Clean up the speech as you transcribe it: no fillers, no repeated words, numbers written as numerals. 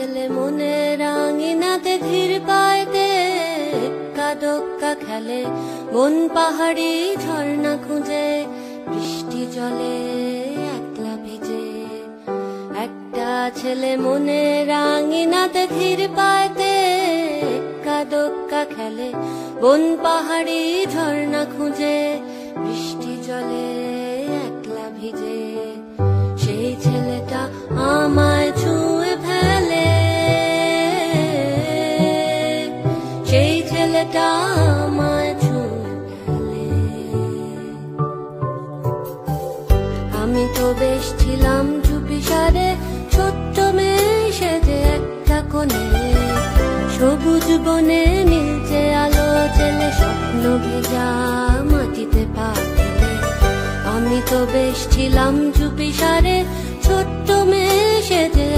ছেলে মনে রাঙিনাতে ধীর পায়তে কাদক্কা খেলে বন পাহাড়ি ঝর্ণা খুঁজে বৃষ্টি জলে একলা ভিজে। একটা ছেলে মনে রাঙিনাতে ধীর পায়তে কাদক্কা খেলে বন পাহাড়ি ঝর্ণা খুঁজে বৃষ্টি জলে একলা ভিজে। সেই ছেলেটা আমায় ছুঁয়ে ফেলে, সেই ছেলেটা আমায় ছুঁয়ে ফেলে। আমি তো বেশ ছিলাম চুপিসারে ছোট্ট মেয়ে সেজে একটা কোণে, সবুজ বনে নীলচে আলো জেলে স্বপ্ন ভেজা মাটিতে পা ফেলে। আমি তো বেশ ছিলাম চুপিসারে ছোট্ট মেয়ে সেজে